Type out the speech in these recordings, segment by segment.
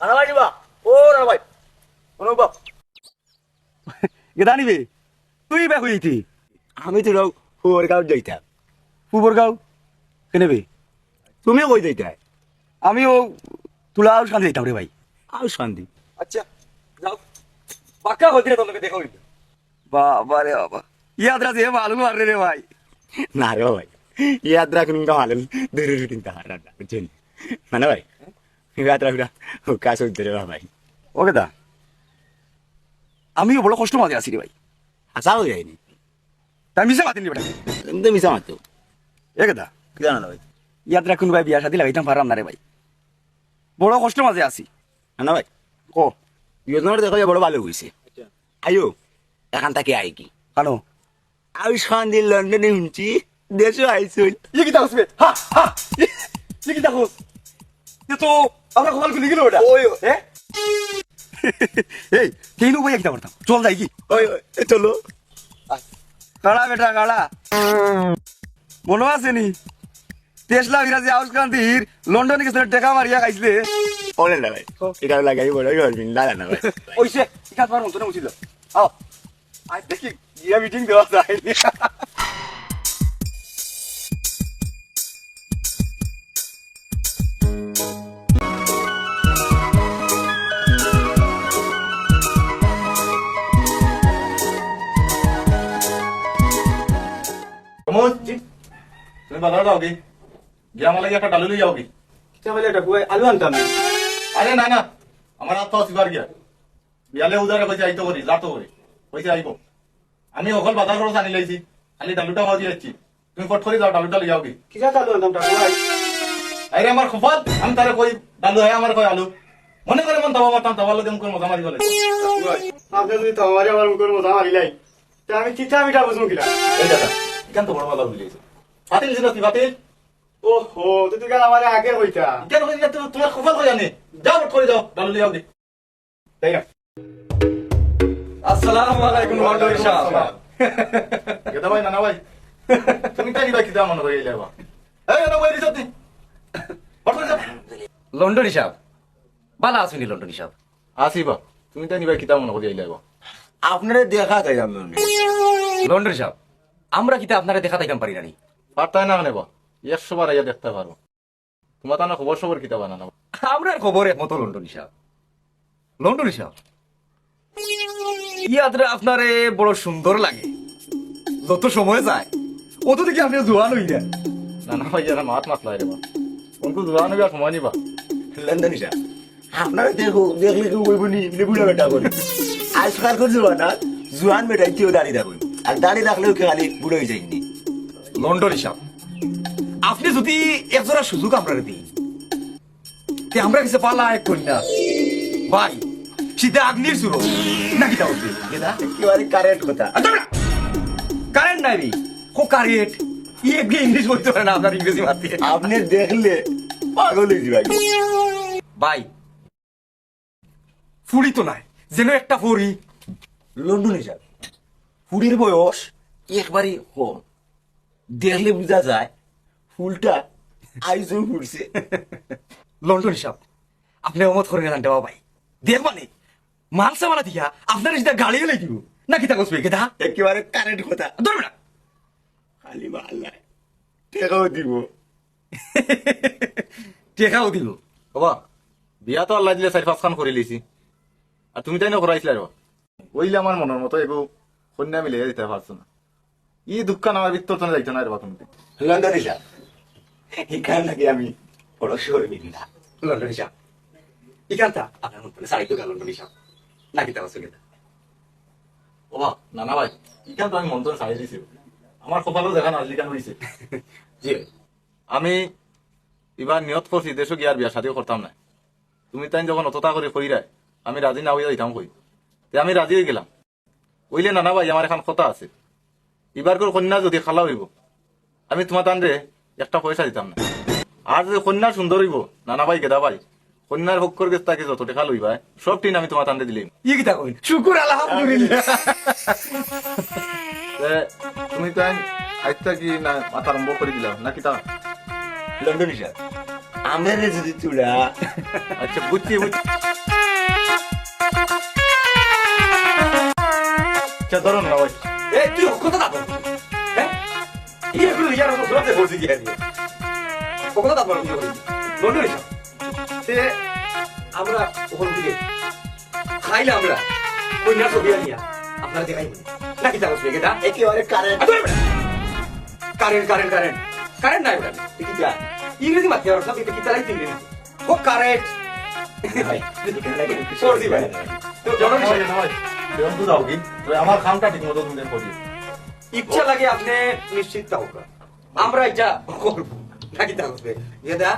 রানা ভাই নিবা ও রানা ভাই অনুপ গেদা নিবে তুই বে হইতি আমি তো ফুয়ার গাঁও যাইতাম পুবর গাঁও কেনেবে তুমিও কই যাইতাই আমিও তুলা আর শান্তি যাইতাম রে ভাই আর শান্তি আচ্ছা যাও পাক্কা হইতে রে তোকে দেখা হইবে বাবা রে বাবা ইয়াদরা যে মালুম আর রে ভাই না রে ভাই ইয়াত্রা কোন কামালেন দূরে রুটিন তাহারা বুঝছেন মানে ভাই ইয়াত্রা গুলা কাজ হইতে রে ভাই ও গেদা আমিও বড় কষ্ট মাঝে আছি রে ভাই আসাও যায়নি তাই মিশে মাতিনি বেটা তুমি তো মিশা মারতো এ গেদা কি জানো না ভাই ইয়াদরা কোন ভাই বিয়া শাদি লাগাইতাম পারাম না রে ভাই বড় কষ্ট মাঝে আছি না ভাই ক যোজনাটা দেখো বড় ভালো হয়েছে আয়ো এখান থেকে আই কি কানো আমি সন্ধ্যে লন্ডনে শুনছি দেশে আইসুন ये कितना उसमें हाँ हाँ ये कितना हो ये तो अपना कमाल को निकलो बेटा ওই हैं ए तीनों भैया कितना पड़ता चल जाएगी ওই চলো काला बेटा काला মনে আছে নি টেসলা বিরাজি হাউস কান্তির লন্ডনে গেছে টাকা মারিয়া খাইছিলে ওলে না ভাই এটা লাগাই বড় গরমিন না না ভাই ওইসে ইকাত মার মতো না উচিত আও আজ দেখি গিয়া মিটিং দেওয়া যায় তুমি বাজার যাও কি গিয়ে আমার লাগে একটা ডালু লই যাও কি আলু আনতাম আরে না না আমার হাত তো সিবার গিয়া বিয়ালে উদারে কইছে আইতো করি যাতো করি কইছে আইবো আমি অকল বাজার খরচ আনি লাইছি খালি ডালুটা ভাজি যাচ্ছি তুমি ফট করে যাও ডালুটা লই যাও কি কিসা আলু আনতাম আরে আমার খুফাত আমি তারে কই ডালু হয় আমার কই আলু মনে করে মন তাওয়া মারতাম তাওয়ার লগে মুখের মজা মারি গেলে আপনি যদি তোমার আমার মুখের মতো আমার ইলাই তা আমি চিঠা মিঠা বুঝবো কিনা এই দাদা কেন তো বড় বাজার বুঝেছে বাতিল ছিল কি বাতিল ওহো তুই কেন আমার আগে হইতা কেন কই তোমার খুফাত কই জানে যাও ফট করে যাও ডালু লই যাও কি তাই না আসসালামু আলাইকুম লন্ডন সাহেব গেদা ভাই নানা ভাই তুমি তাই বাকি দাম মনে করে যাবা এই না ভাই রিসতি ফট করে যাও লন্ডন হিসাব বালা আসুনি লন্ডন হিসাব আসিবা তুমি তাই নিবা কিতাব মনে করে যাইবা আপনারে দেখা তাই আমি লন্ডন হিসাব আমরা কিতা আপনারা দেখা তাইতাম পারি নানি পারতাই না নেবা 100 বার আইয়া দেখতে পারবো তোমার তা না খবর সবর কিতাব না না আমরা খবর একমতো লন্ডন হিসাব লন্ডন হিসাব ইয়াদরা আপনারে বড় সুন্দর লাগে যত সময় যায় অত দেখি আপনি জোয়ান হই যায় না না ভাই যারা মাত মাত লাই রেবা কোনকু জোয়ান হইবা সময় নিবা লন্ডন ইসা আপনারা দেখো দেখলে কেউ বলবো নি বুড়া বেটা বলি আজকাল করে জোয়ান না জোয়ান বেটা কেউ দাঁড়িয়ে থাকবে আর দাঁড়িয়ে রাখলেও খালি বুড়ো হয়ে যায়নি লন্ডন হিসাব আপনি যদি একজোড়া সুযোগ আমরা দিই তে আমরা কিছু পালা এক করি না ভাই শীতে আগ্নির শুরু নাকি তা উঠবে একেবারে কারেক্ট কথা কারেন্ট নাই রে কো কারেন্ট ইয়ে ইংলিশ বলতে পারে না আপনার ইংরেজি মারতে আপনি দেখলে পাগল হয়ে যাবে ভাই ফুড়ি তো নাই যেন একটা ফুড়ি লন্ডন হিসাব ফুলের বয়স একবারই কম দেখলে বোঝা যায় ফুলটা আইজও ফুলছে লন্ডন হিসাব আপনি অমত করে গেলেন দেওয়া ভাই দেখবানি মালসা মালা দিয়া আপনার সেটা গাড়িও লেগে দিব নাকি তা কসবে কেদা একেবারে কারেক্ট কথা ধরবে না খালি মাল্লায় টেকাও দিব টেকাও দিব বাবা বিয়া তো আল্লাহ দিলে 4-5 খান করে লিছি আর তুমি তাই না করাইছিলে রে ওইলে আমার মনের মতো এগো কন্যা মিলে দিতে পারছো না ই দুঃখ আমার ভিতর তো যাইতো না রে তুমি লন্ডন হিসাব এখান নাকি আমি বড় শহরে বিদি না লন্ডন হিসাব ইকান্তা আপনার মন করে সাড়ে তো লন্ডন হিসাব নাকি তা কসবে কেদা বাবা না না ভাই ইকান তো আমি মন তো ছাড়িয়ে দিছি আমার কপালও দেখা না লিখান হয়েছে জি আমি এবার নিয়ত করছি দেশও গিয়ার বিয়া শাদিও করতাম না তুমি তাই যখন অতটা করে কইরায় আমি রাজি না হইয়া দিতাম কই তে আমি রাজি হয়ে গেলাম ওইলে নানা ভাই আমার এখন কথা আছে এবার করে কন্যা যদি খালা হইব আমি তোমার তানরে একটা পয়সা দিতাম না আর যদি কন্যা সুন্দর হইব নানা ভাই গেদা ভাই কন্যার ভোগ করে তাকে যত টাকা লইবা সব টিন আমি তোমার তানরে দিলাম ই কিতা কই শুকুর আলহামদুলিল্লাহ তুমি তাই আইতা কি না মাথা আরম্ভ করে দিলাম নাকি তা লন্ডন হিসাব আমরা যদি চূড়া আচ্ছা বুঝছি বুঝছি আচ্ছা ধরুন না ভাই এ তুই কথা দাবো হ্যাঁ এগুলো ইয়ার মতো ঘুরাতে বলছি কি আনি কথা দাবো লন্ডন এসে তে আমরা ওখান থেকে খাইলে আমরা কন্যা ছবি আনিয়া আপনারা দেখাই নাকি তা বসবে এটা একেবারে current current current current current নাই ওটা কি যা ইংরেজি মাধ্যমে আর সব কি চালাইতে ইংরেজি ও কারেন্ট ভাই সরজি ভাই তো জনন ভাই দেন তো দাও কি আমার খামটা ঠিক মতো তুমি করি ইচ্ছা লাগে আপনি নিশ্চিত থাকুক আমরা এটা করব নাকি তা বসবে এটা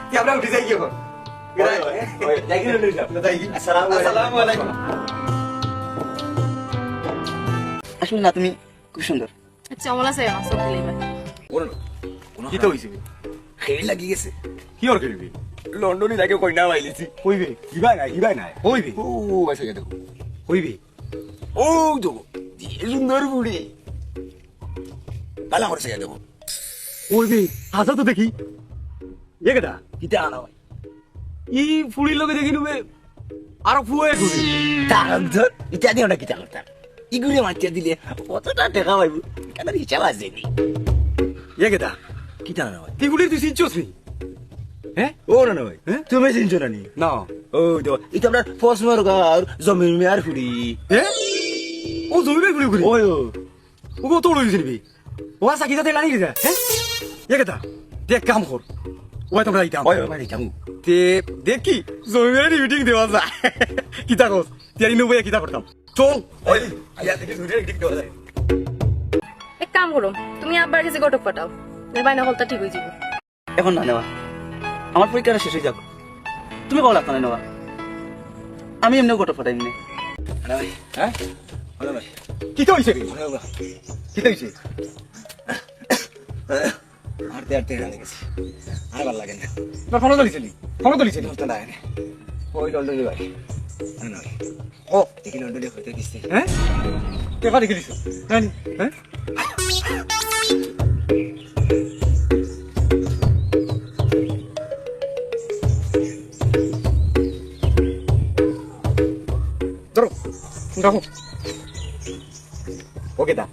কি আমরা উঠে যাই কি এখন আসসালামু আলাইকুম আসলে না তুমি খুব সুন্দর আচ্ছা ওলা চাই মাছ দিলে এবার কি তো হইছে খেয়ে লাগি গেছে কি আর করবি লন্ডনে লাগে কইনা বাইলিছি হইবে ইবাই নাই হইবে ও বাইসে দেখো হইবে ও তো যে সুন্দর বুড়ি কালা করছে দেখো হইবে হাসা তো দেখি একেটা কিটা আনা ভাই ই ফুড়ির লগে দেখি নুবে আর ফুয়ে ঘুরে তার ধর ইটা দিও না কিটা করতাম ইগুলি মাটিয়া দিলে কতটা টাকা পাইব কেন হিসাব আসেনি একেটা কিটা আনা ভাই তুই গুলির তুই চিনছস নি হ্যাঁ ও না ভাই তুমি চিনছো না নি না ও তো এটা আপনার ফসমর গার জমির মেয়ার ফুড়ি হ্যাঁ ও জমিবে ঘুরে ঘুরে ওই ও কত লইছিস নিবি ও আসা কিটা তেল আনি গেছে হ্যাঁ একেটা দেখ কাম কর ও তোমরা ইতাম ওই মানে জামু তে দেখি জমির মিটিং দেওয়া যায় কিতা কস তিয়ারি নবে কিতা করতাম চল ওই আয়া থেকে সুরে ঠিক দেওয়া যায় এক কাম করো তুমি আব্বার কাছে গটক পাঠাও বাইনা হলতা ঠিক হয়ে যাবে এখন না নেওয়া আমার পরীক্ষাটা শেষ হয়ে যাক তুমি কল আপনার নেওয়া আমি এমনি গোটা ফাটাই এমনি আরে ভাই হ্যাঁ আরে ভাই কিতা হইছে রে কিতা হইছে হাঁটতে হাঁটতে হারিয়ে গেছে আর ভালো লাগে না তোর ফোন ধরিছিলি ধরতে লাগে না ওই লন্ডনে ভাই আরে না ভাই ও দেখি লন্ডনে হইতে দিচ্ছে হ্যাঁ কেবা দেখে দিছ নানি হ্যাঁ ধরো দেখো ওকে দা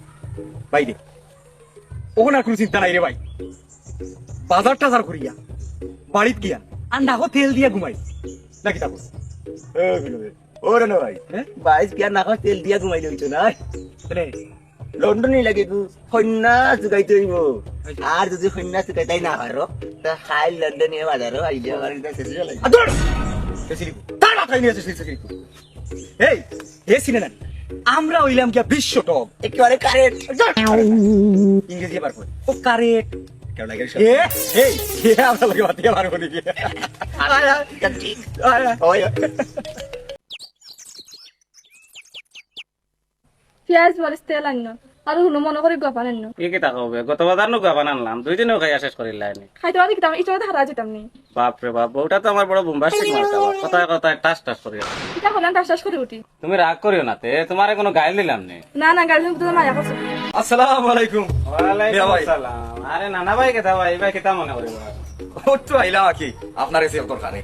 বাইরে ওখানে আর কোনো চিন্তা নাই রে ভাই বাজার টাজার করিয়া বাড়িত গিয়া আর না তেল দিয়া ঘুমাই নাকি তারপর ওরে না ভাই হ্যাঁ বাইশ কি আর না খাওয়া তেল দিয়া ঘুমাই লইছো না লন্ডনে লাগে গু সন্না চুকাইতে হইব আর যদি সন্না চুকাইতাই না পারো তা খাই লন্ডনে বাজারও আইলে আমার এটা শেষ হয়ে লাগে আদর সেসিরি তার মাথায় নিয়ে আসে সেসিরি এই হে সিনেমা আমরা হইলাম কি বিশ্ব টপ একেবারে কারেন্ট ইংরেজি পারবো ও কারেক্ট কেমন লাগে এ এই কে আমরা লাগে বাতিয়ে পারবো নাকি ঠিক ওই পেঁয়াজ মরিচ তেল আন্ন আর হুনো মনে করে গপান আন্ন কি কি টাকা হবে গত বাজার নো গাবান আনলাম 2 দিনও খাইয়া শেষ করি লাইনি খাইতে পারি কিতাম ইটা হারা যেতাম নি বাপ রে বাপ বউটা তো আমার বড় বোম্বাস্টিক মার্কা কথায় কথায় টাস টাস করি কিতা হলাম টাস করে উঠি তুমি রাগ করিও না তে তোমারে কোনো গাইল দিলাম নে না না গাড়ি তো মায়া করছো আসসালামু আলাইকুম ওয়ালাইকুম ভাই। আসসালাম আরে নানা ভাই কেতা ভাই ভাই কেতা মনে করিব ও তো আইলাম কি আপনার এসে দরকারে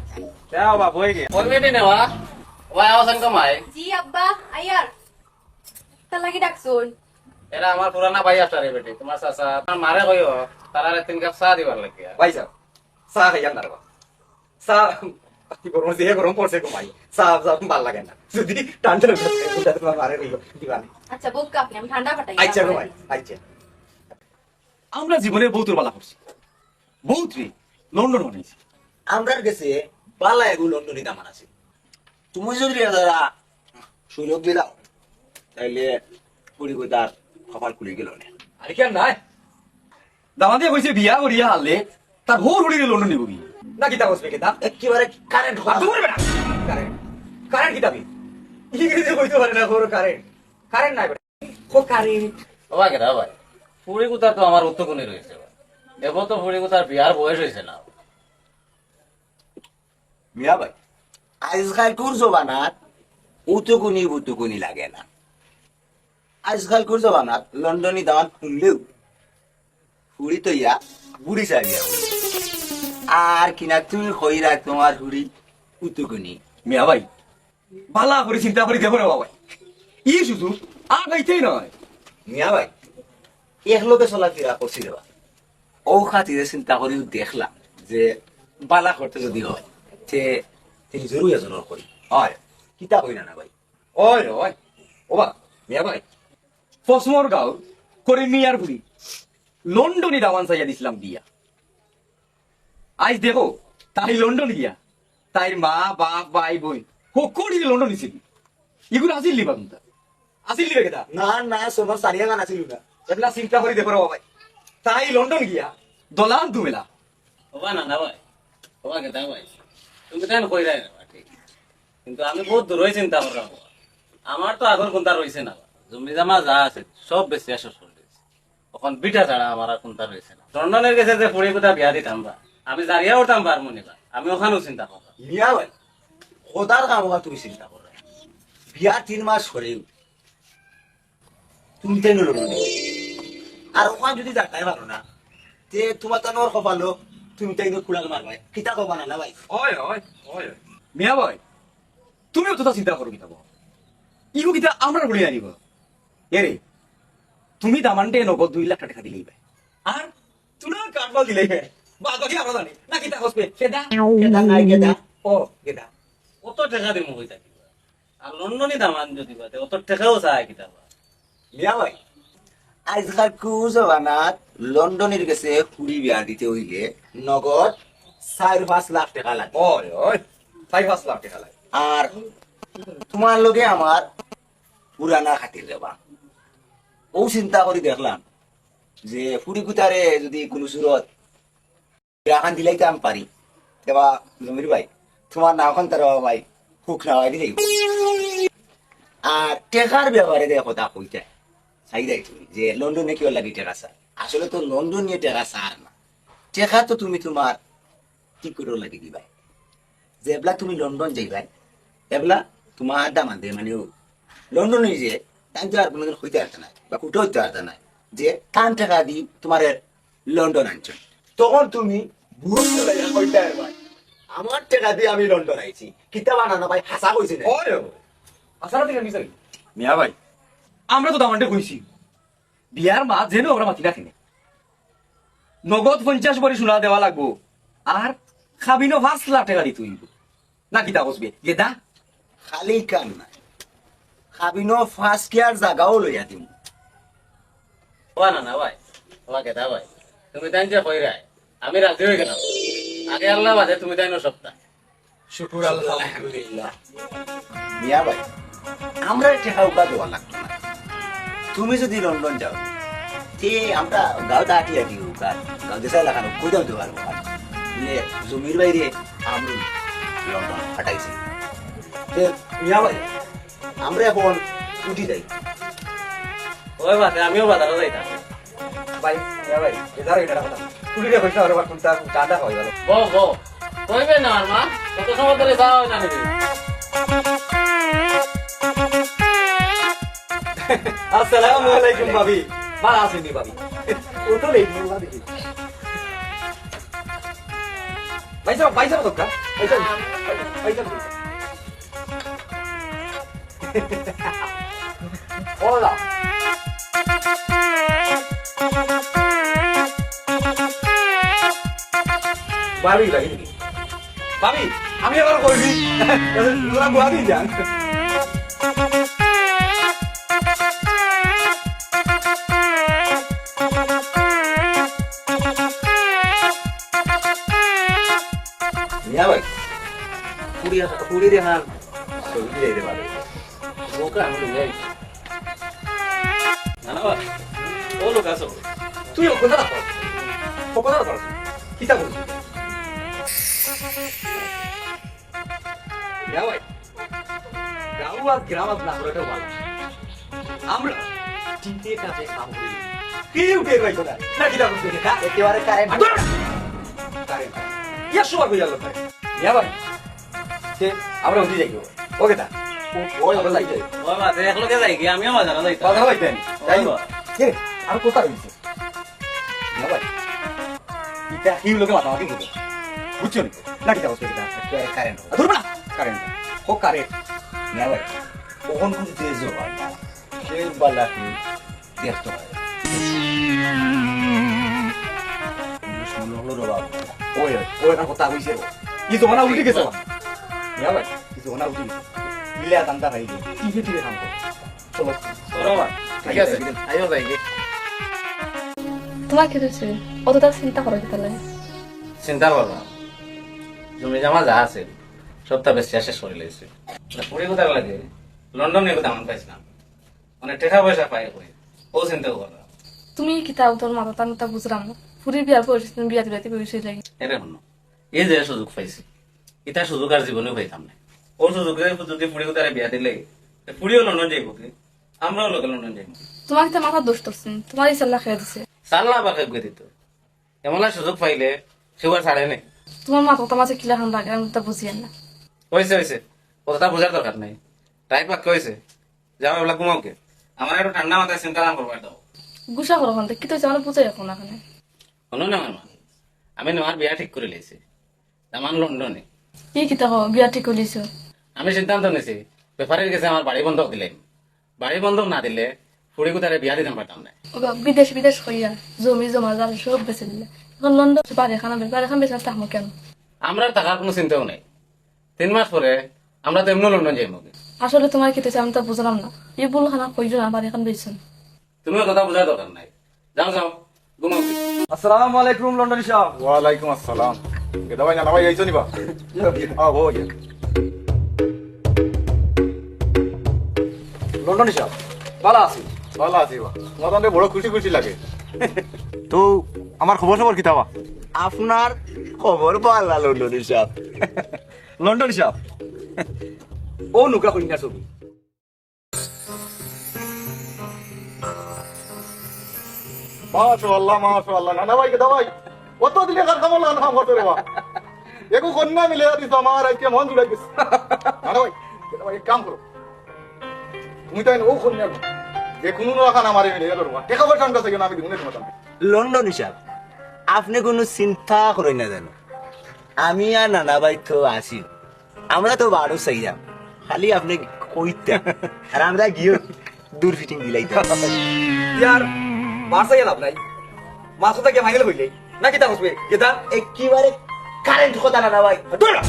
যাও বাপ হই গে করবেটি নেওয়া ওই আওয়াজ কমাই জি আব্বা আয়ার তালাকি ডাকছুন এরা আমার পুরানা ভাই আসছে রে বেটি তোমার চাচা তোমার মারে কইও তারা 3 কাপ চা দিবার লাগিয়া ভাই সাহেব চা খাইয়াম না চা কি গরম যে গরম পড়ছে কমাই চা চা ভাল লাগে না যদি টানতে লাগে তোমার মারে রইল দিবানি আচ্ছা বুক আপনি আমি ঠান্ডা ফাটাই আচ্ছা গো ভাই আচ্ছা আমরা জীবনে বহুত বালা করছি বহুত রে লন্ডন বানাইছি আমরার কাছে বালা এগুলো লন্ডনে দামান আছে তুমি যদি দাদা সুযোগ দিলাও তাইলে পরিবর্তার কপাল খুলে গেল না আরে কেন নাই দামাদে কইছে বিয়া করিয়া হালে তার হোর হড়িরে লন্ডন নিব কি নাকি তা বসবে কেতা একেবারে কারেন্ট আর তোমার বেটা কারেন্ট কারেন্ট কি দাবি ইংরেজি কইতে পারে না হোর কারেন্ট কারেন্ট নাই বেটা ও কারেন্ট ও ভাই কেতা ভাই ফুড়ি কুতা তো আমার উত্তকুনি রয়েছে এবার তো ফুড়ি কুতার বিয়ার বয়স হয়েছে না মিয়া ভাই আজকাল কোন জবানাত উতুকুনি লাগে না আজকাল কোন জবানাত লন্ডনী দাওয়ান শুনলেও হুড়ি তো ইয়া বুড়ি চাইয়া আর কিনা তুমি কইরা তোমার হুড়ি উতুকুনি মিয়া ভাই বালা করে চিন্তা করে দেবো রে বাবা ই সুযোগ আর ভাইতেই নয়। মিয়া ভাই একলোকে চলাফেরা করছি রে ও খাতিরে চিন্তা করি দেখলাম যে বালা করতে যদি হয় তে জরুরি এজনের করি হয় কিতা কই না ভাই ওই রে ওই ও বা মিয়া ভাই ফসমর গাঁও করে মিয়ার বুড়ি লন্ডনে দাওয়ান চাইয়া দিছিলাম দিয়া। আজ দেখো তাই লন্ডন গিয়া তাই মা বাপ ভাই বোন সকলি লন্ডন নিছিল। এগুলো আসিল লিবা কিন্তু আসিল লিবে কেটা না না সোমার সারিয়া গান আছিল না এগুলা চিন্তা করে দেখো রে ভাই তাই লন্ডন গিয়া দলান দুমেলা হবা না ভাই, হবা কেতা ভাই, তুমি তাই কই রাই না ঠিক, কিন্তু আমি বহুত দূর হয়ে চিন্তা করলাম। আমার তো আগর কোনটা রয়েছে না, জমি জামা যা আছে সব বেশি আসর চলছে। এখন বিটা ছাড়া আমার আর কোনটা রয়েছে না। লন্ডনের গেছে যে পড়ে কোথা বিয়া দিতাম বা আমি জারিয়া উঠতাম পারমু নিবা, আমি ওখানেও চিন্তা করলাম। মিয়া ভাই খোদার কাম হওয়া তুমি চিন্তা করো বিয়া 3 মাস হলেও তুমি তাই নলো আর ওখান যদি যাটাই পারো না তে তোমার তো নর কপালো তুমি তাই খুলাল মারবাই কিতা কবা না ভাই ওই ওই ওই মিয়া ভাই তুমিও তো তা চিন্তা করো কিতাব ইগো কিতা আমরা বলে আনিব এরে তুমি দামানটে নগদ 2 লাখ টাকা দিলেই ভাই আর তুনা কাটবাল দিলেই ভাই বাদ বাকি আমরা জানি না কিতা হসবে কেদা কেদা নাই কেদা ও কেদা অত টাকা দিমু হই থাকি আর লন্ডনে দামান যদি বাতে অত টাকাও চায় কিতাব। মিয়া ভাই আজকাল কুজবানাত লন্ডনের গেছে কুড়ি বিয়া দিতে হইলে নগদ 4-5 লাখ টাকা লাগে ওই ওই 5 লাখ টাকা লাগে আর তোমার লগে আমার পুরানা খাতির দেবা ও চিন্তা করে দেখলাম যে ফুড়ি কুতারে যদি কোনো সুরত বিয়াখান দিলাইতে আমি পারি তেবা জমির ভাই তোমার নাওখান তার ভাই হুক নাওয়াই দিলেই আর টেকার ব্যাপারে দেখ কথা কইতে চাই দেয় তুমি যে লন্ডনে কেউ লাগি টেকা সার আসলে তো লন্ডন নিয়ে টেকা সার না টেকা তো তুমি তোমার কি করে লাগি দিবাই যেবলা তুমি লন্ডন যাইবাই এবলা তোমার দামান দে মানে লন্ডনে যে তাই তো আর কোনোদিন হইতে পারত না বা কুটো হইতে পারত না যে টান টাকা দি তোমার লন্ডন আনছ তখন তুমি বুঝতে লাগে হইতে ভাই আমার টাকা দিয়ে আমি লন্ডন আইছি কিতা বানানো ভাই হাসা কইছে না ওই আসলে ঠিক আছে মিয়া ভাই আমরা তো দামানটে কইছি বিয়ার মা যেন আমরা মাতি রাখিনি নগদ 50 ভরি সোনা দেওয়া লাগবো আর খাবিনো 5 লাখ টাকা দিতে হইব না কিতা বসবে গেদা খালি কাম নাই খাবিনো ফার্স্ট কেয়ার জাগাও লইয়া দিম হবা না ভাই, হবা কেতা ভাই, তুমি তাই যে কই রাই আমি রাজি হয়ে গেলাম। আগে আল্লাহ বাদে তুমি তাই না সপ্তাহ শুকুর আলহামদুলিল্লাহ মিয়া ভাই আমরা টাকা উকা দেওয়া লাগতো না তুমি যদি লন্ডন যাও তে আমরা গাঁও দাঁটি আটি উকা গাঁও দেশা লাগানো কোথাও দেওয়া পারবো মানে জমির বাইরে আমি লন্ডন ফাটাইছি তে মিয়া ভাই আমরা এখন উঠি যাই ওই বাদে আমিও বাজারে যাইতাম। ভাই মিয়া ভাই এদার এটা কথা তুলি রে কইতা আর কোনটা কাঁদা হই গেল বো কইবে না আর মা কত সময় ধরে যাওয়া হয় না নাকি? আসসালামু আলাইকুম ভাবি ভালো আছেন নি ভাবি ও তো নেই ভাবি ভাই সাহেব তো কা ভাই সাহেব ওলা ভাবি ভাবি আমি আবার কইবি তোরা বুয়াদি যান মিয়া ভাই কুড়ি দেখান ছবি দিতে পারবে ওকে আমি যাই না ভাই, ও লোক আছো তুই কোথা রাখো কোথা রাখো কিতা করছিস মিয়া ভাই গাঁও আর গ্রাম না হলেও ভালো আমরা চিন্তে কাছে কাম করি কি উঠে ভাই কোথা না কিতা করছিস একেবারে কারেন্ট কারেন্ট ইয়া সবার হয়ে গেল মিয়া ভাই সে আমরা উঠে যাইব ওকে তা ওই আমরা যাই ওই বাদে একলগে যাই কি আমিও বাজারে যাইতাম। কথা হইতেন যাই কে আর কোথা রইছে মিয়া ভাই এটা কি লোকে মাতামাতি করবে বুঝছো নি না কিতা করছিস এটা কারেন্ট ধরবা না কারেন্ট ও কারেন্ট মিয়া ভাই কখন কিছু যে জবান সে বালাকে দেখতে হয় শুনো হলো বাবা ওই ওই একটা কথা কইছে কি জমানা উল্টি গেছে মিয়া ভাই কি জমানা উল্টি গেছে মিলে আতান্তা ভাই কি কি কাম কর চলো চলো ভাই, ঠিক আছে আইও যাই গে। তোমার কি হয়েছে অত তার চিন্তা করো তাহলে চিন্তা করবা জমি জমা যা আছে সবটা বেশ শেষ করে লেগেছে পড়ে কোথায় লাগে লন্ডনে কোথাও আমার পাইছিলাম মানে টাকা পয়সা পাই কই ও চিন্তা করবা তুমি কিতাব তোর মাথা টানটা বুঝলাম না ফুরির বিয়ার পরিস্থিতি তুমি বিয়া দিলাতে বসে লাগে এরে হন এই যে সুযোগ পাইছি এটা সুযোগ আর জীবনেও পাইতাম না ও সুযোগে যদি পুড়ে কোথায় বিয়া দিলে পুড়িও লন্ডন যাইব কি আমরাও লোকে লন্ডন যাইব তোমার কিতা মাথা দোষ করছেন তোমার ইচ্ছা খেয়ে দিছে সাল্লা বাকে গৈ দিত এমন সুযোগ পাইলে সেবার ছাড়ে নেই তোমার মাথা তোমার যে কিলা খান লাগে আমি তা বুঝিয়েন না হয়েছে হয়েছে কথাটা বোঝার দরকার নাই রাইট বাক্য হয়েছে যাও এগুলা ঘুমাওকে আমার একটু ঠান্ডা মাথায় চিন্তা না করবার দাও গুসা করো খান কি তো হয়েছে আমার বুঝাই এখন এখানে শোনো না আমার মা আমি তোমার বিয়া ঠিক করে লেছি আমার লন্ডনে কি কিতা হো বিয়া ঠিক করিস আমি সিদ্ধান্ত নিয়েছি পেপারের কাছে আমার বাড়ি বন্ধক দিলেন বাড়ি বন্ধক না দিলে ফুড়ি কোথায় বিয়া দিতাম পারতাম না বিদেশ বিদেশ হইয়া জমি জমা জাল সব বেঁচে দিলে এখন লন্ডন বাড়ি খান বেচা থাকবো কেন আমরা আর টাকার কোনো চিন্তাও নেই 3 মাস পরে আমরা তো এমনি লন্ডন যাইব আসলে তোমার কি হয়েছে আমি তা বুঝলাম না এই বল খানা কইল না বাড়ি খান বেচছেন তুমিও কথা বোঝার দরকার নাই যাও যাও ঘুমাও আসসালামু আলাইকুম লন্ডন সাহেব ওয়ালাইকুম আসসালাম কেদা ভাই না ভাই আইছো নিবা ও ইয়া লন্ডন সাহেব ভালো আছি ভালো আছি বা তোমার তো বড় খুশি খুশি লাগে তো আমার খবর খবর কি তাবা আপনার খবর পাল্লা লন্ডনী সাহেব লন্ডন সাহেব ও নুকা কইনা ছবি মাশাআল্লাহ মাশাআল্লাহ না ভাই কেদা ভাই কত দিলে কার খামল না খাম করতে রে বা একো কন্যা মিলে দিছ আমার আজকে মন জুড়ে গেছে না ভাই কেদা ভাই এক কাম করো তুমি তাই ও কন্যা যে কোনো রাখা না মারি মিলে গেল টাকা পয়সা আনতে থেকে আমি দিনে তোমার লন্ডনী সাহেব আপনি কোনো চিন্তা করেন না জানো আমি আর নানা ভাই তো আছি আমরা তো বারো চাইলাম খালি আপনি কইতে আর আমরা গিয়ে দূর ফিটিং দিলাইতাম ইয়ার বারসাই লাভ নাই মাছ কথা কি ফাইনাল হইলে না কিতা হসবে কেতা একেবারে কারেন্ট কথা নানা ভাই তোরা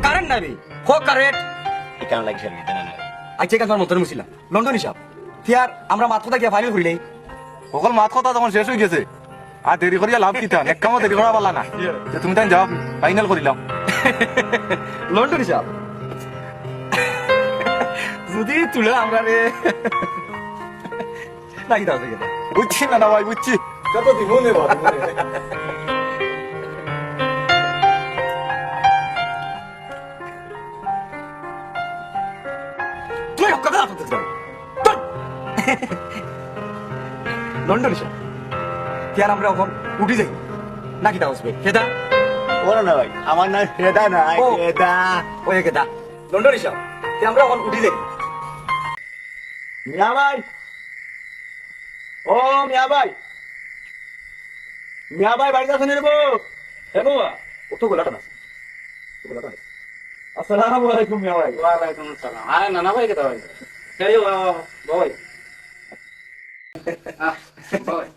কারেন্ট নাবি খো কারেন্ট কেমন লাগছে নানা আজকে কাজ আমার মতন মুছিলাম লন্ডন হিসাব ইয়ার আমরা মাছ কথা কি ফাইনাল হইলে সকল মাত কথা তখন শেষ হয়ে গেছে আর দেরি করিয়া লাভ কিতা এক কামও দেরি করা পারলা না যে তুমি তাই যাও ফাইনাল করিলাম লন্ডন হিসাব যদি তুলে আমরা রে না কিতা হচ্ছে কেতা বুঝছি না ভাই বুঝছি কত দিব নে তুই কথা করতে চাও লন্ডন হিসাব ইয়ার আমরা এখন উঠি যাই না কিতা হসবে কেতা বলো না ভাই আমার নাম হেদা না ও। হেদা ওই কেতা লন্ডন হিসাব আমরা এখন উঠি যাই মিয়া ভাই ও মিয়া ভাই মিয়া ভাই বাড়িতে আসেন রে বউ এ বাবা কত গোলাটা না আসসালামু আলাইকুম মিয়া ভাই ওয়ালাইকুম আসসালাম আরে নানা ভাই কেটা ভাই এই ভাই ভাই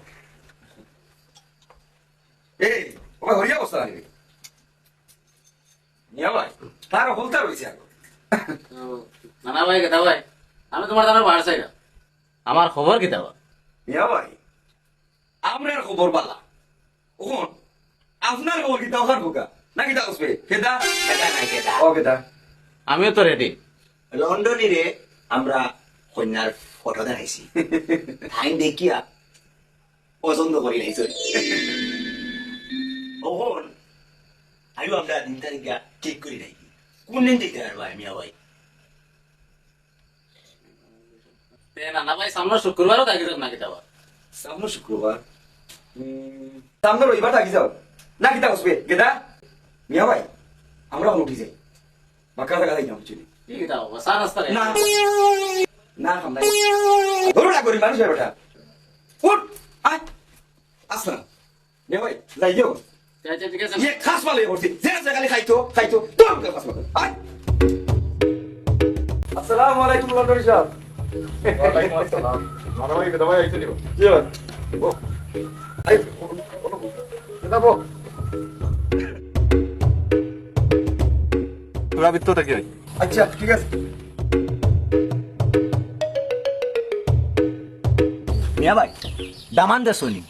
এই ওই হরিয়া বসা আনি মিয়া ভাই তার হলতা রইছে আগে নানা ভাই কেটা ভাই আমি তোমার দ্বারা বাড় চাই আমার খবর কি দেওয়া মিয়া ভাই আমরার খবর বালা ওখন আপনার খবর কি দাও বোকা না কি দাও উসবে কেদা হেদা নাই হেদা ও কেদা আমিও তো রেডি লন্ডনে রে আমরা কন্যার ফটো দেখাইছি আইন দেখিয়া পছন্দ করি নাই চল ওহন আইও আমরা দিন তারিখা ঠিক করি নাই কোন দিন দিতে পারবো মিয়া ভাই নানা ভাই সামনে শুক্রবারও থাকি নাকি দেওয়া সামনে শুক্রবার সামনে রবিবার থাকি যাও না কি দাও উসবে কেদা মিয়া ভাই আমরা এখন উঠি যাই বাক্কা জায়গা যাই না বুঝলি কি দাও চা নাস্তা রে না না আমরা ধরো না করি মানুষ বেটা উঠ আয় আসনা মিয়া ভাই যাইও ঠিক আছে ये खास वाले होती जे जगाले खाइतो तो खास वाले आय আসসালামু আলাইকুম লন্ডন সাহেব ওয়ালাইকুম আসসালাম নানা ভাই কেদা ভাই আইতে দিও জি ভাই ও আই কেদা বো তোরা বিত্ত থাকি ভাই আচ্ছা ঠিক আছে মিয়া ভাই দামান দে শুনি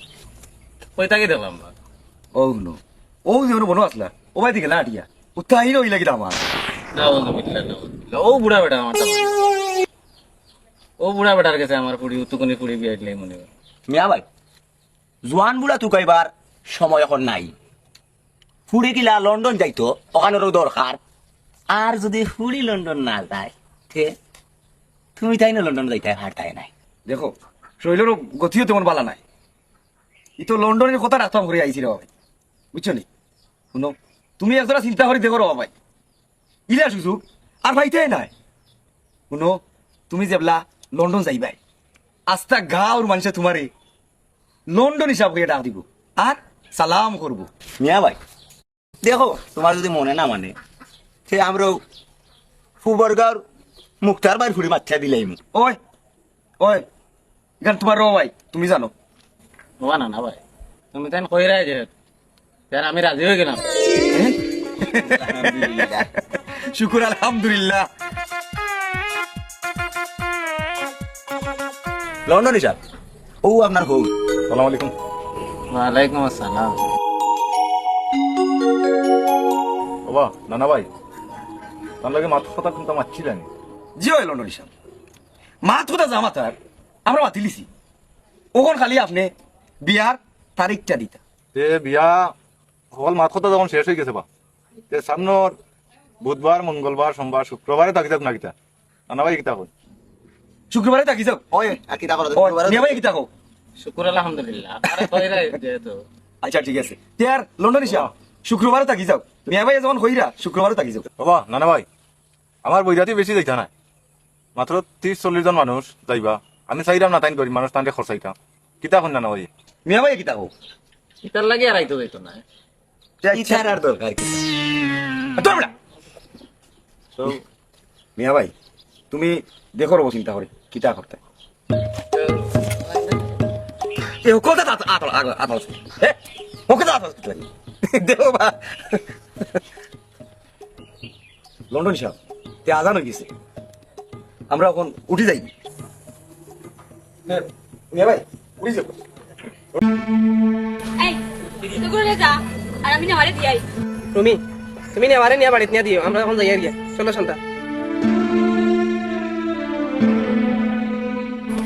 কই থাকি দেখলাম বা ও নো ও যেন বনো আসলা ও ভাই দিকে লাটিয়া উত্তাই নই লাগি আমার ও বুড়া বেটা আমার ও বুড়া বেটার কাছে আমার কুড়ি উত্তুকুনি কুড়ি বিয়ে দিলে মনে হয় মিয়া ভাই জোয়ান বুড়া তুকাইবার সময় এখন নাই ফুড়ি কিলা লন্ডন যাইতো ওখানেরও দরকার আর যদি ফুড়ি লন্ডন না যায় তে তুমি তাই না লন্ডন যাইতে হার তাই নাই দেখো শৈলের গতিও তেমন বালা নাই ই তো লন্ডনের কথা রাখতাম করে আইছি রে ভাই বুঝছো নি শুনো তুমি একজোড়া চিন্তা করে দেখো রে ভাই ইলা সুযোগ আর ভাইতে নাই শুনো তুমি যেবলা লন্ডন যাইবাই আস্তা গাঁওর মানুষে তোমারে লন্ডন হিসাব করে ডাক দিব আর সালাম করবো মিয়া ভাই দেখো তোমার যদি মনে না মানে সে আমরাও ফুবরগাঁর মুক্তার বাড়ি ফুড়ি মাথা দিলাম ওই ওই এখান তোমার রো ভাই তুমি জানো হবা না না ভাই তুমি তাই কই রায় যে তার আমি রাজি হয়ে গেলাম শুকুর আলহামদুলিল্লাহ লন্ডন হিসাব ও আপনার হৌ সালাম আলাইকুম ওয়ালাইকুম আসসালাম বাবা নানা ভাই তার লাগে মাথা কথা কিন্তু মারছিলেন জি ওই লন্ডন হিসাব মাত কোথা জামা তার আমরা মাতিলিছি ওখন খালি আপনি বিয়ার তারিখটা দিতা তে বিয়া সকল মাত কথা যখন শেষ হয়ে গেছে বা তে সামনের বুধবার মঙ্গলবার সোমবার শুক্রবারে তাকি যাক না কিতা নানা ভাই কিতা কই শুক্রবারে থাকি যাও ওই আকিটা করো ওই নিয়ে ভাই কিতা কো শুকুর আলহামদুলিল্লাহ আর কই রায় যেহেতু আচ্ছা ঠিক আছে তে আর লন্ডন হিসাব শুক্রবারে থাকি যাও মিয়া ভাই যখন কইরা শুক্রবারে থাকি যাও বাবা নানা ভাই আমার বইরাতি বেশি যাইতা না মাত্র 30-40 জন মানুষ যাইবা আমি চাইলাম না তাইন করি মানুষ তানতে খরচাইতাম কিতা কই নানা ভাই মিয়া ভাই কিতা কো এটার লাগে আর আইতো যাইতো না ইচ্ছার আর দরকার কি তোর বেটা তো মিয়া ভাই তুমি দেখো রব চিন্তা করে কিতা করতে এ কোথা তা আতল আতল এ ওকে তা আতল দেখো বা লন্ডন সাহেব তে আজান হয়ে গেছে আমরা এখন উঠে যাই মিয়া ভাই উঠে যাবো এই তুই করে যা আর আমি না মারে দিয়াই রুমি তুমি নেওয়ারে নিয়ে বাড়িতে নিয়ে দিও আমরা এখন যাই আর গিয়া চলো সন্তা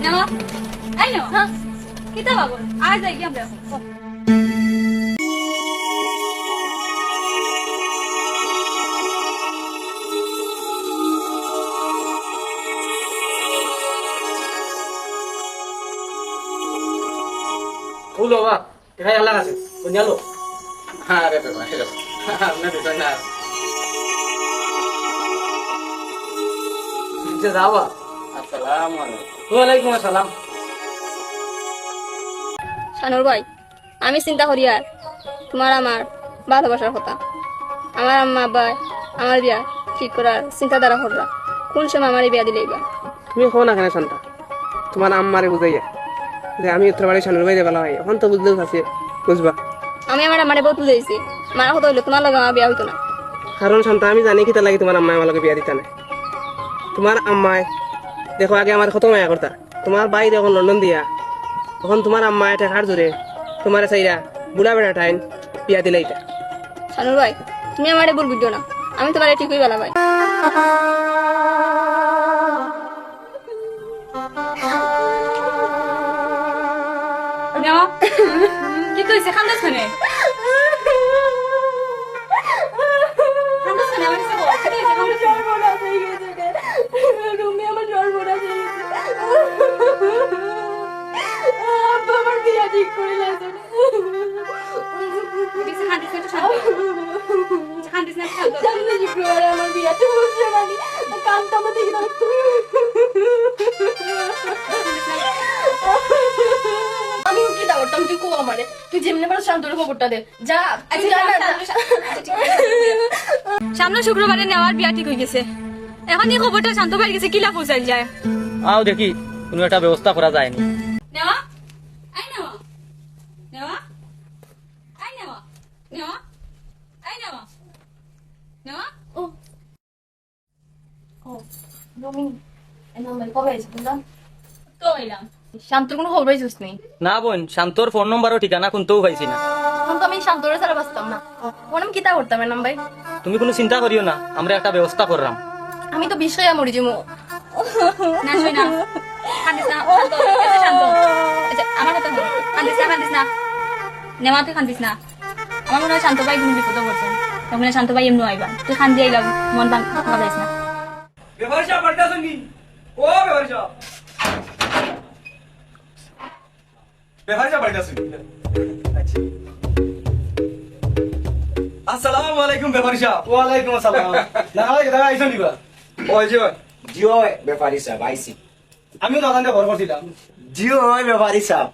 নাও এই নাও হ্যাঁ কিতা বাবু আজ যাই আমরা বলো বা এখানে আল্লাহ আছে বুঝালো আরে বাবা আপনি বিষয় না যে যাওয়া আসসালামু আলাইকুম ওয়ালাইকুম আসসালাম শানুর ভাই আমি চিন্তা করি আর তোমার আমার ভালোবাসার কথা আমার আম্মা আব্বাই আমার বিয়া ঠিক করার চিন্তাধারা কররা কোন সময় আমার বিয়া দিলেই তুমি হো না কেন সন্তা তোমার আম্মারে বুঝাইয়া যে আমি উত্তর বাড়ি শানুর বাইরে বেলা হয় এখন তো বুঝলেও আছে বুঝবা আমি আমার আম্মারে বহুত বুঝাইছি মারা কথা হইলো তোমার লগে আমার বিয়া হইতো না কারণ সন্তা আমি জানি কিতা লাগে তোমার আম্মায় আমার লগে বিয়া দিতা না তোমার আম্মায় দেখো আগে আমার কত মায়া করতা তোমার বাই যখন লন্ডন দিয়া তখন তোমার আম্মায় টাকার জোরে তোমার চাইরা বুড়া বেড়া টাইম বিয়া দিলে এটা শানুর ভাই তুমি আমারে ভুল বুঝছো না আমি তোমার ঠিকই বেলা ভাই নাও কি কইছে খান্দাস কোনে খান্দাস কোনে আমার সব কি কইছে খান্দাস সর্বনাশ হয়ে গেছে রুমি আমার সর্বনাশ হয়ে গেছে আব্বা আমার বিয়া ঠিক করে লাগছে দিছে খান্দাস তো শান্ত খান্দাস না শান্ত জানি কি করে আমার বিয়া তো বুঝতে পারি কান্তা মতে কি আমি কি দাওরতাম তুই কো আমারে তুই যেমনে পারো শান্তর খবরটা দে যা সামনে শুক্রবারে নেওয়ার বিয়া ঠিক হয়ে গেছে এখন এই খবরটা শান্ত ভাইয়ের কাছে কিলা পৌঁছাইল যায়? আও দেখি কোনো একটা ব্যবস্থা করা যায়নি। নেওয়া আই নেওয়া নেওয়া আই নেওয়া নেওয়া আই নেওয়া নেওয়া ও ও তুমি এই নম্বর কবে আছে বুঝলাম তো এলাম। শান্তর কোনো খবর পাইছিস নি? না বোন, শান্তর ফোন নম্বর ও ঠিকানা কোনটাও পাইছি না। তখন তো আমি শান্তরে ছাড়া বাঁচতাম না। ওনাম কিতা করতাম এনাম ভাই? তুমি কোনো চিন্তা করিও না, আমরা একটা ব্যবস্থা করলাম। আমি তো বিষ খাইয়া মরি যাবো। না শুই না কান্দিস না শান্ত এসে শান্ত আচ্ছা আমার কথা শোন কান্দিস না নেওয়া তুই কান্দিস না আমার মনে হয় শান্ত ভাই কোনো বিপদ পড়ছে তখন শান্ত ভাই এমনি আইবা তুই কান্দি আইলাম মন ভাবাইস না ব্যাপারী সাহেব বাড়িতে আছেন কি? ও ব্যাপারী সাহেব, ব্যাপারী সাহেব বাড়িতে আছেন? আচ্ছা। আসসালামু আলাইকুম ব্যাপারী সাহেব। ওয়ালাইকুম আসসালাম। না হয় দাদা আইছো নিবা? ওই যে জিও ব্যাপারী সাহেব আইসি। আমিও দাদাকে খবর করছিলাম। জিও ব্যাপারী সাহেব,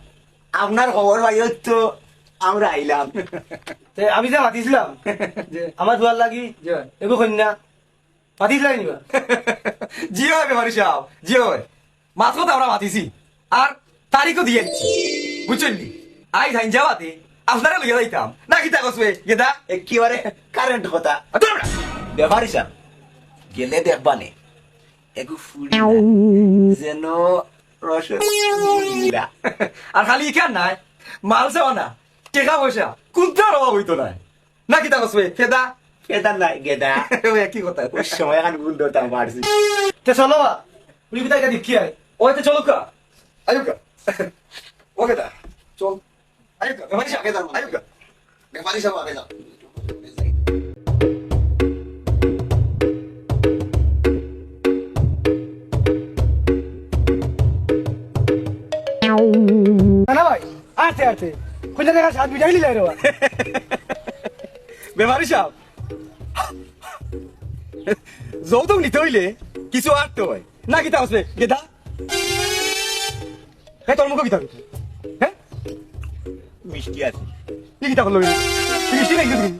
আপনার খবর পাইও তো আমরা আইলাম। তে আমি যে মাতিছিলাম যে আমার দুয়ার লাগি এগো কন্যা মাতিছিলাই নিবা? জি হয় ব্যাপারী সাহেব, জি হয়। মাত্র তো আমরা মাতিছি আর তারিখও দিয়ে দিচ্ছি, বুঝছেন নি? আই ধান যাওয়াতে আপনারা লইয়া যাইতাম না কি তা কসবে গেদা? একেবারে কারেন্ট কথা। ব্যাপারী সাহেব গেলে দেখবানে এগু ফুড়ি যেন রসগোল্লা। আর খালি ইখান নাই, মাল চাওয়া না, টেকা পয়সা কোনটার অভাব হইতো নাই না কি তা কসবে ফেদা? কেদার নাই গেদা ওই একই কথা। ওই সময় এখন ভুল ধরতাম পারছি। তে চলো বা উনি বিদায় দেখি আয়। ওইতে চলো কা আয়ুকা ওকে দা চল আয়ুকা ব্যাপারী সাহেব আয়ুকা ব্যাপারী সাহেব আগে যাও। না ভাই আস্তে আস্তে কন্যা দেখা সাত বিটাই নিলে রে। ব্যাপারী সাহেব যৌতুক নিতে হইলে কিছু আটতে হয় না কি তা কসবে গেদা? হ্যাঁ তোর মুখে কি থাকবে? হ্যাঁ মিষ্টি আছে। কি কিতা করলো মিষ্টি নাকি তুমি?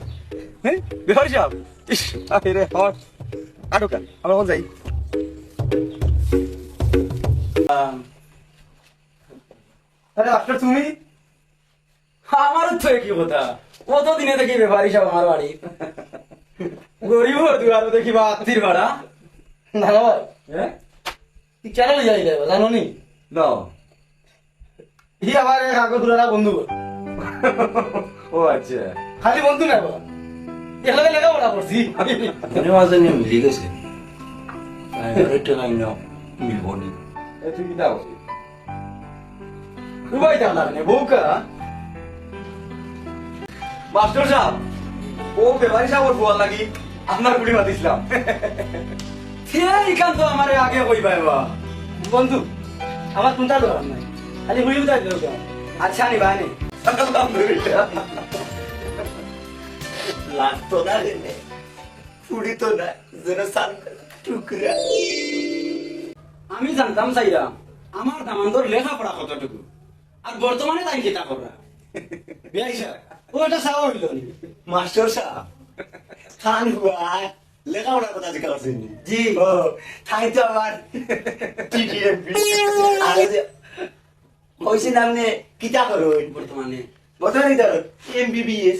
হ্যাঁ ব্যাপারী সাহেব ইস আরে হট আটকা আমরা কোন যাই? আরে ডাক্তার তুমি? আমার তো একই কথা, কত দিনে দেখি ব্যাপারী সাহেব আমার বাড়ি গরিব দুয়ারে দেখি বা আত্মীর ভাড়া। না না ভাই হ্যাঁ কেন যাই জানো নি? না ই আবার কাগজ দুলারা বন্ধু ও আচ্ছা খালি বন্ধু না বাবা এখানে লেখাপড়া করছি। মনে মাঝে নিয়ে মিলি গেছে টাকা মিলব নি। এ তুই কি দাও উবাই দাও না বউকা মাস্টার সাহেব ও ব্যাপারী সাহেব ওর বুয়ার লাগি আপনার গুলি মাতিছিলাম। এইখান তো আমার আগে কইবা বা বন্ধু আমার কোনটা দরকার নাই খালি হুড়ি উঠাই দিল আচ্ছা নি ভাই নি আলহামদুলিল্লাহ। লাগতো না রে ফুড়ি তো না যেন সান টুকরা। আমি জানতাম চাইরা আমার দামান্দর লেখাপড়া কতটুকু আর বর্তমানে তাই যেটা করা বিয়াইসা ও এটা চাওয়া হইল নি? মাস্টার সাহেব খান হুয়া লেখাপড়ার কথা জিজ্ঞাসা করছেন জি ও তাই তো আমার টিটিএমপি আর যে কইছে নামনে কিতা করুন বর্তমানে বর্তমানে তো এমবিবিএস।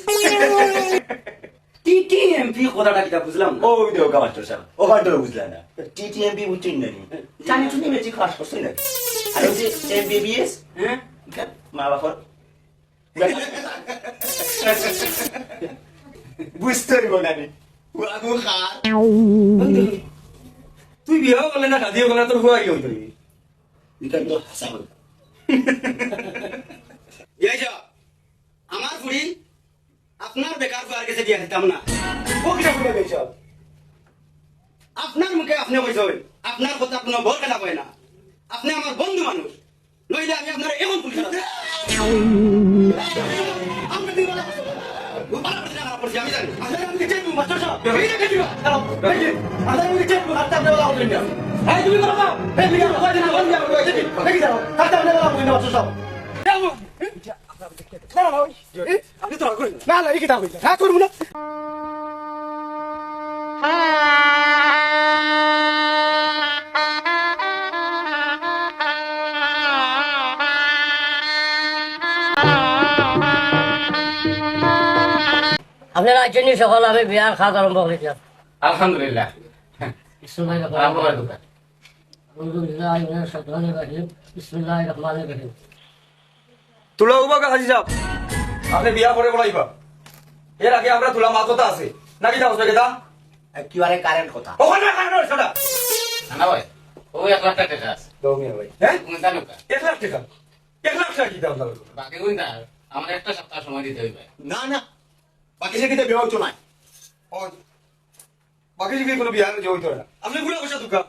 টিটিএমপি কথাটা কিটা বুঝলাম না। ও দেখো মাস্টার সাহেব ও হয়তো বুঝলা না টিটিএমপি বুঝছেন না জানি তুমি বেশি খাস করছেন না আর ওই যে এমবিবিএস হ্যাঁ মা বাবার বুঝতে পারবো না নি আগু খার তুই বিয়ে করলে না শাদিও করলে তোর হুয়া কি হইতো এটা তো হাসাব বিয়াইসা আমার ফুড়ি আপনার বেকার ফুয়ার কাছে দিয়ে দিতাম না। ও কিটা ফুড়ে বেশ আপনার মুখে আপনি কইছেন আপনার কথা কোনো বল কেনা কয় না, আপনি আমার বন্ধু মানুষ নইলে আমি আপনার এমন পুলিশ আমি জানি আমি দেখে মাস্টার সাহেব এই দেখে দিবা চলো দেখি আমি দেখে হাতটা দেওয়া হবে না। এই তুমি করো না এই বিয়া কই দিন বন্ধ করো দেখি যাও হাতটা দেওয়া হবে না মাস্টার সাহেব আপনি তো রাখুন না না এই কিতা হইছে হ্যাঁ করবো না আপনারা আছেন সকল, আমি বিয়ার খাত আরম্ভ করেছি। আলহামদুলিল্লাহ আরম্ভ করে দোকান। তুলা উবাকা হাজি সাহেব আপনি বিয়া করে বলাইবা এর আগে আমরা তুলা মাছ কথা আছে নাকি দাও কেদা একেবারে কারেন্ট কথা। ওখানে কারণ সেটা না ভাই ও 1 লাখ টাকা আছে হ্যাঁ তুমি জানো কা 1 লাখ টাকা 1 লাখ টাকা কি দাও দাও বাকি কই না আমার একটা সপ্তাহ সময় দিতে হইবে। না না বাকি সে কিতে বিয়া হইতো না। ওই বাকি যদি কোনো বিয়া যে হইতো না আপনি পুরা পয়সা দুকা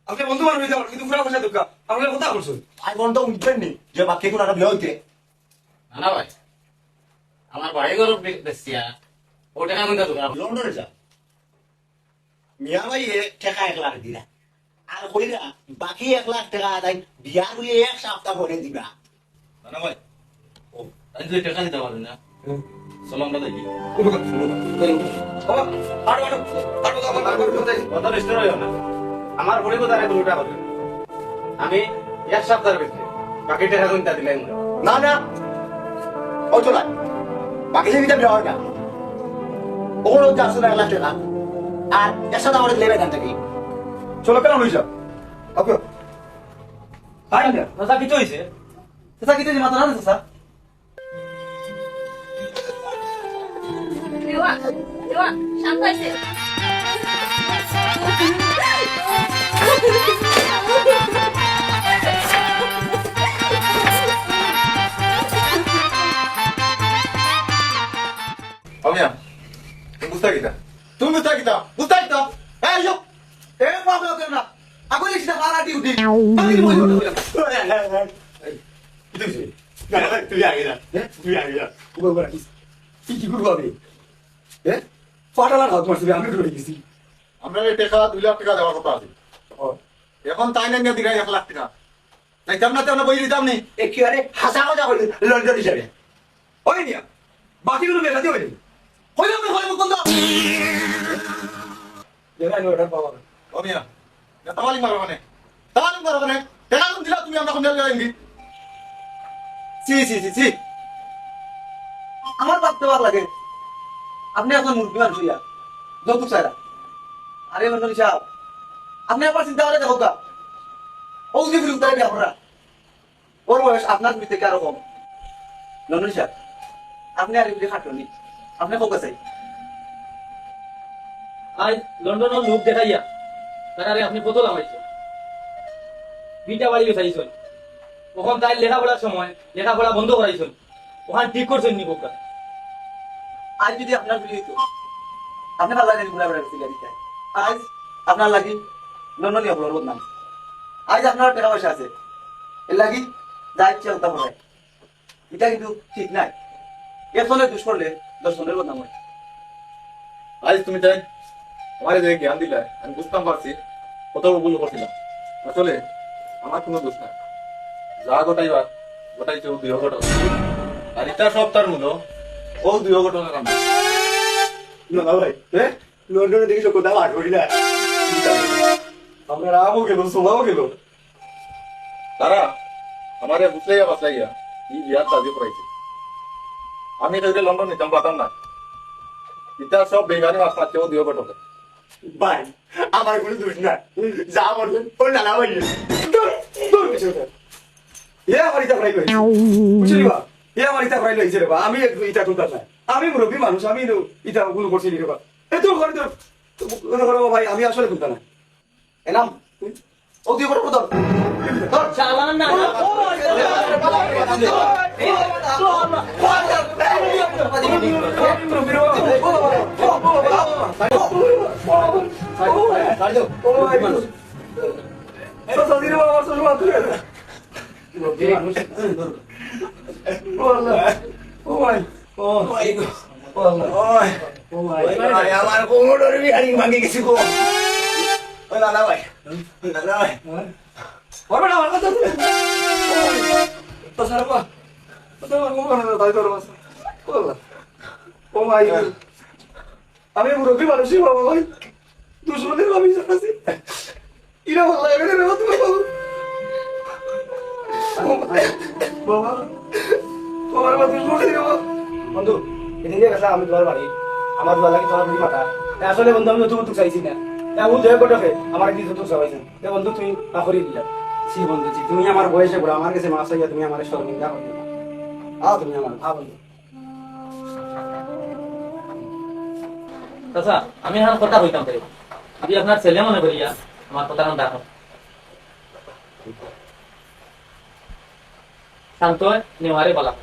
আপনি বন্ধু মানুষ হইতে পারেন কিন্তু পুরা পয়সা দুকা আপনি কথা বলছেন আই বন্ধ উঠবেন নি যে বাকি কোনো একটা বিয়া হইতে। না ভাই আমার বাড়ি ঘর বেশিয়া ও টাকা কোনটা দোকান লন্ডনে যা মিয়া ভাই টাকা 1 লাখ দিলা আর কইরা বাকি 1 লাখ টাকা আদায় বিয়া হইলে 1 সপ্তাহ পরে দিবা। না ভাই ও আমি যদি টাকা দিতে পারি না চলো আমরা দেখি কথা বেশি রইও না আমার বড়ি কথা রে দুটা কথা আমি 1 সপ্তাহের ভিতরে বাকি টাকা কোনটা দিলাই না না ও চলা বাকি সে কিতে বিয়া হয় না ওগুলো যাচ্ছে না 1 লাখ টাকা আর 1 সপ্তাহ পরে লেবে দাম থাকি। চলো কেন হয়ে যাও আপনি হাই না দাদা কি হইছে দাদা কি মাথা না দাদা দেওয়া দেওয়া শান্ত হয়েছে। অমিয়া তুমি বুঝতে কিতা তুমি বুঝতে কিতা বুঝতে কিতা এই যো এ বাবা কেন আগো লিখছ না মারা দি উঠি আমি কি বলবো কি হইছে তুই আগে যা তুই আগে যা কি করবো আমি ফাটালার হাত মারছি আমি ডরে গেছি আমরা এই টাকা 2 লাখ টাকা দেওয়ার কথা আছে এখন তাই না নিয়ে দিলাই 1 লাখ টাকা যাইতাম না তেমন বই দিতাম নি একেবারে হাসা কথা কইলি লন্ডন হিসাবে ওই নিয়া বাকিগুলো বের হাতে হইনি হইলো আমি হইলো কোন দাও দেখাই ওটা বাবা অমিয়া তাওয়ালি মারো মানে টাকা তুমি দিলা তুমি আমরা কোন জায়গায় যাইনি সি আমার ভাবতে ভালো লাগে আপনি এখন মুরগি মানুষ হইয়া যৌতুক চাইরা আরে মন্ডলী সাহেব আপনি আবার চিন্তা করে দেখো কা ও যে গুলি উত্তরে বিয়া করা ওর বয়স আপনার দুই থেকে আরো কম মন্ডলী সাহেব আপনি আর এগুলি খাটনি আপনি কোকা চাই আজ লন্ডনের লোক দেখাইয়া তারারে আপনি কত লামাইছে বিটা বাড়ি গেছাইছেন ওখান তাই লেখাপড়ার সময় লেখাপড়া বন্ধ করাইছেন ওখান ঠিক করছেন নি কোকা আজ যদি আপনার গুলি হইতো আপনি ভালো লাগে ঘুরা বেড়া গাড়িতে আজ আপনার লাগি লন্ডনে আপনার বদনাম আজ আপনার টাকা পয়সা আছে এর লাগি যা ইচ্ছে হতা হয় এটা কিন্তু ঠিক নাই এর ফলে দুষ করলে 10 জনের বদনাম হয় আজ তুমি তাই আমার যে জ্ঞান দিলা আমি বুঝতাম পারছি কত ভুল করছিলাম আসলে আমার কোনো দোষ নাই যা গোটাইবার গোটাইছে ও 2 ঘটনা আর এটা সব তার মূল ও 2 ঘটনার কারণে না ভাই লন্ডনে দেখি লোক দাও আট করি না আমরা রামও গেল সোমাও গেল তারা আমারে বুঝলাইয়া বাসলাইয়া এই বিয়ার সাজি করাইছে আমি যদি লন্ডন নিতাম পাতাম না এটা সব বেগানি মাছ পাচ্ছে ও 2 ঘটনা ভাই আমার কোনো দোষ নাই যা বলবেন ও নানা ভাই এ আমার ইটা ফ্রাই করেছি বুঝলি বা এ আমার ইটা ফ্রাই লইছে রে বা আমি ইটা তুলতাম না আমি মুরব্বী মানুষ আমি ইটা গুলো করছি রে বা এ তোর ঘরে তোর ভাই আমি আসলে তুলতাম না এনাম ও দিয়ে বড় ধর ধর চালান না আমার কোমরের বিহারি ভাঙে গেছে গো ওই নানা ভাই নানা ভাই বড় আমার কথা তো সারা তো আমার মনে হয় তাই তোর বাস ও ভাই আমি মুরব্বী মানুষই বাবা ভাই দুশমনের আমি জানাছি ইরা ভালো লাগে রে তুমি বাবা বাবার বাবা দুশমন রে বাবা বন্ধু এদিকে গেছে আমি তোমার বাড়ি আমার দোয়া লাগে তোমার বাড়ি মাথা আসলে বন্ধু আমি নতুন নতুন চাইছি না ও দেহ কটকে আমার একদিন নতুন চাইছেন বন্ধু তুমি না করিয়ে দিলা সি বন্ধু জি তুমি আমার বয়সে বড় আমার কাছে মাছ চাইয়া তুমি আমার শর্মিন্দা করবে তুমি আমার বন্ধু আচ্ছা আমি এখন কথা কইতাম তাই যদি আপনার ছেলে মনে করিয়া আমার কথা দেখো শান্ত নেওয়ারে বলা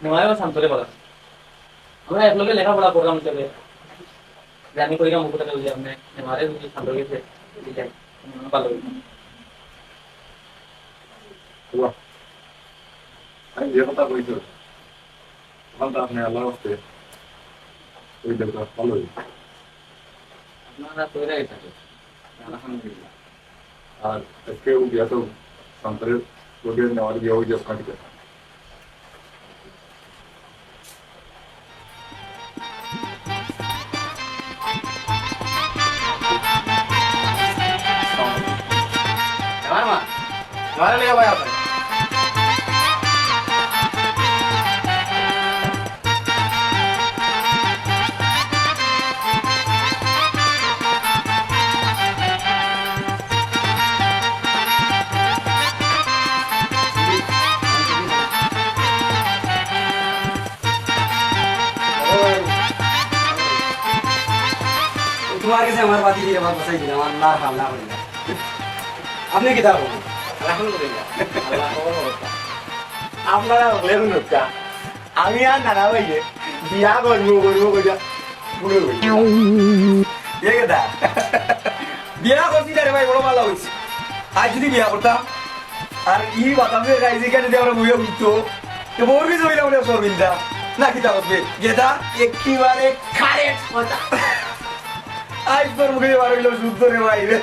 নেওয়ারেও শান্তরে বলা আমরা এক লগে লেখাপড়া করলাম তবে জানি কইরা মুখটা বলি আপনি নেওয়ারে যদি শান্ত গেছে দিলাই ভালো আমি যে কথা কইছো তখন আপনি আল্লাহর হস্তে ওই দেখো ভালোই আপনারা তৈরি হয়ে থাকে আলহামদুলিল্লাহ আর আজকে ও বিয়া তো সন্তানের লোকের নেওয়ার বিয়া হয়ে যাচ্ছে নাকি আমার মা আমার লেগে ভাই আছে তোমার কাছে আমার বাতি দিয়ে আমার বসাই দিলাম আমার না হামলা করে আপনি কি থাকবো আলহামদুলিল্লাহ আল্লাহ খবর করতা আপনারা হলে নুকা আমি আর নানা ভাইকে বিয়া করবো কইয়া বুড়ো বিয়া করছি রে ভাই বড় ভালো হয়েছে আজ যদি বিয়া করতাম আর ই বাতামে রাইজে কেন যদি আমরা বুঝে বুঝতো তো বউর কিছু হইলাম রে শর্মিন্দা না কি তা বসবে গেদা একেবারে কারেক্ট কথা আজ তোর মুখে বার হইলো শুদ্ধ রে ভাই রে